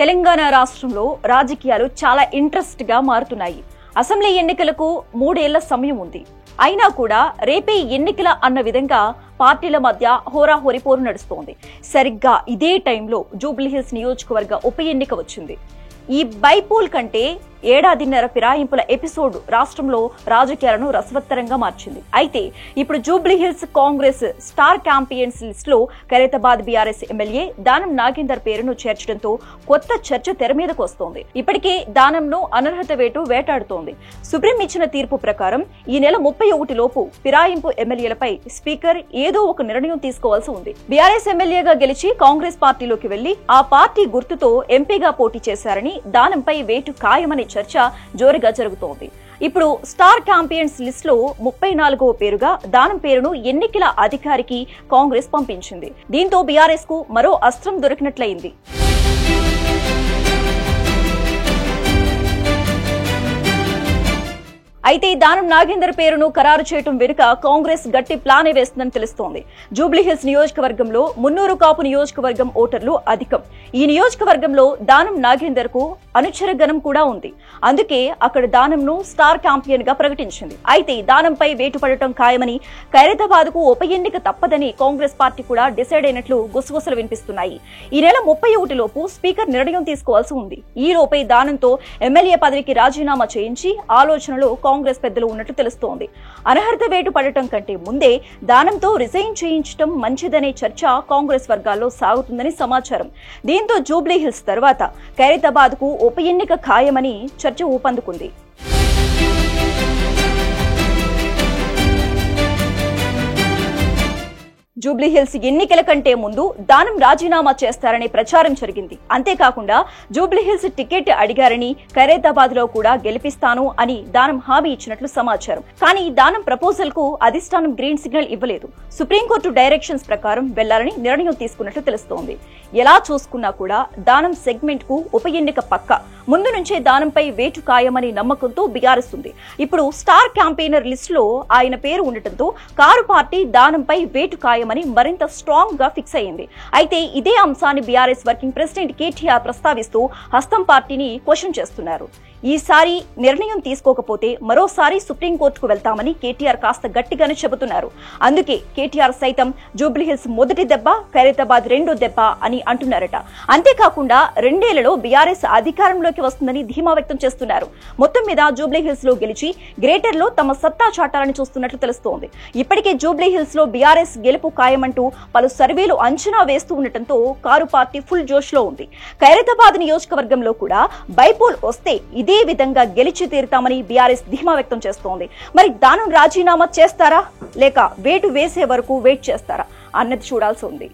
తెలంగాణ రాష్ట్రంలో రాజకీయాలు చాలా ఇంట్రెస్ట్ గా మారుతున్నాయి. అసెంబ్లీ ఎన్నికలకు 3 ఏళ్ల సమయం ఉంది. అయినా కూడా రేపే ఎన్నికల అన్న విధంగా పార్టీల మధ్య హోరాహోరీ పోరు నడుస్తోంది. సరిగ్గా ఇదే టైంలో జూబ్లీహిల్స్ నియోజకవర్గ ఉప ఎన్నిక వచ్చింది. ఈ బైపోల్ కంటే ఏడాదిన్నర ఫిరాయింపుల ఎపిసోడ్ రాష్ట్రంలో రాజకీయాలను రసవత్తరంగా మార్చింది. అయితే ఇప్పుడు Jubilee Hills Congress star campaigns list లో ఖైరతాబాద్ బీఆర్ఎస్ ఎమ్మెల్యే దానం నాగేందర్ పేరును చేర్చడంతో కొత్త చర్చ తెర మీదకు వస్తోంది. ఇప్పటికే దానంను అనర్హత వేటు వేటాడుతోంది. సుప్రీం ఇచ్చిన తీర్పు ప్రకారం ఈ నెల 31 లోపు ఫిరాయింపు ఎమ్మెల్యేలపై స్పీకర్ ఏదో ఒక నిర్ణయం తీసుకోవాల్సి ఉంది. బీఆర్ఎస్ ఎమ్మెల్యేగా గెలిచి కాంగ్రెస్ పార్టీలోకి వెళ్లి ఆ పార్టీ గుర్తుతో ఎంపీగా పోటీ చేశారని దానంపై వేటు ఖాయమని చర్చ జోరుగా జరుగుతోంది. ఇప్పుడు స్టార్ క్యాంపెయిన్స్ లిస్ట్ లో 34వ పేరుగా దానం పేరును ఎన్నికల అధికారికి కాంగ్రెస్ పంపించింది. దీంతో బీఆర్ఎస్ కు మరో అస్త్రం దొరికినట్లయింది. అయితే దానం నాగేందర్ పేరును ఖరారు చేయడం వెనుక కాంగ్రెస్ గట్టి ప్లానే వేస్తుందని తెలుస్తోంది. జూబ్లీహిల్స్ నియోజకవర్గంలో మున్నూరు కాపు నియోజకవర్గం ఓటర్లు అధికం. ఈ నియోజకవర్గంలో దానం నాగేందర్ కు అనుచర గణం కూడా ఉంది. అందుకే అక్కడ దానంను స్టార్ క్యాంపెయిన్ గా ప్రకటించింది. అయితే దానంపై వేటు పడటం ఖాయమని, ఖైరతాబాద్ కు ఉప ఎన్నిక తప్పదని కాంగ్రెస్ పార్టీ కూడా డిసైడ్ అయినట్లు గుసగుసలు వినిపిస్తున్నాయి. ఈ నెల 31 లోపు స్పీకర్ నిర్ణయం తీసుకోవాల్సి ఉంది. ఈ లోపే దానంతో ఎమ్మెల్యే పదవికి రాజీనామా చేయించి ఆలోచనలో కాంగ్రెస్ పెద్దలు ఉన్నట్లు తెలుస్తోంది. అనర్హత వేటు పడటం కంటే ముందే దానంతో రిజైన్ చేయించడం మంచిదనే చర్చ కాంగ్రెస్ వర్గాల్లో సాగుతుందని సమాచారం. దీంతో జూబ్లీహిల్స్ తర్వాత ఖైరతాబాద్ కు ఉప ఎన్నిక ఖాయమని చర్చ ఊపందుకుంది. జూబ్లీహిల్స్ ఎన్నికల కంటే ముందు దానం రాజీనామా చేస్తారనే ప్రచారం జరిగింది. అంతేకాకుండా జూబ్లీహిల్స్ టికెట్ అడిగారని, ఖైరతాబాద్ లో కూడా గెలిపిస్తాను అని దానం హామీ ఇచ్చినట్లు సమాచారం. కానీ దానం ప్రపోజల్ కు అధిష్టానం గ్రీన్ సిగ్నల్ ఇవ్వలేదు. సుప్రీంకోర్టు డైరెక్షన్స్ ప్రకారం వెళ్లాలని నిర్ణయం తీసుకున్నట్లు తెలుస్తోంది. ఎలా చూసుకున్నా కూడా దానం సెగ్మెంట్ కు ఉప ఎన్నిక పక్క. ముందు నుంచే దానంపై వేటు ఖాయమని నమ్మకంతో బీఆర్ఎస్ ఉంది. ఇప్పుడు స్టార్ క్యాంపెయినర్ లిస్ట్ లో ఆయన పేరు ఉండటంతో కారు పార్టీ దానంపై వేటు ఖాయమని మరింత స్ట్రాంగ్ గా ఫిక్స్ అయ్యింది. అయితే ఇదే అంశాన్ని బీఆర్ఎస్ వర్కింగ్ ప్రెసిడెంట్ కేటీఆర్ ప్రస్తావిస్తూ హస్తం పార్టీని క్వశ్చన్ చేస్తున్నారు. ఈసారి నిర్ణయం తీసుకోకపోతే మరోసారి సుప్రీంకోర్టుకు వెళ్తామని కేటీఆర్ కాస్త గట్టిగానే చెబుతున్నారు. అందుకే కేటీఆర్ సైతం జూబ్లీహిల్స్ మొదటి దెబ్బ, ఖైరతాబాద్ రెండో దెబ్బ అని అంటున్నారట. అంతేకాకుండా 2 ఏళ్లలో బీఆర్ఎస్ అధికారంలోకి వస్తుందని ధీమా వ్యక్తం చేస్తున్నారు. మొత్తం మీద జూబ్లీహిల్స్ లో గెలిచి గ్రేటర్ లో తమ సత్తా చాటాలని చూస్తున్నట్లు తెలుస్తోంది. ఇప్పటికే జూబ్లీహిల్స్ లో బీఆర్ఎస్ గెలుపు ఖాయమంటూ పలు సర్వేలు అంచనా వేస్తూ ఉండటంతో కారు పార్టీ ఫుల్ జోష్ లో ఉంది. ఖైరతాబాద్ నియోజకవర్గంలో కూడా బైపోల్ వస్తే ఇదే విధంగా గెలిచి తీరుతామని బీఆర్ఎస్ ధీమా వ్యక్తం చేస్తోంది. మరి దానం రాజీనామా చేస్తారా లేక వేటు వేసే వరకు వెయిట్ చేస్తారా అన్నది చూడాల్సి ఉంది.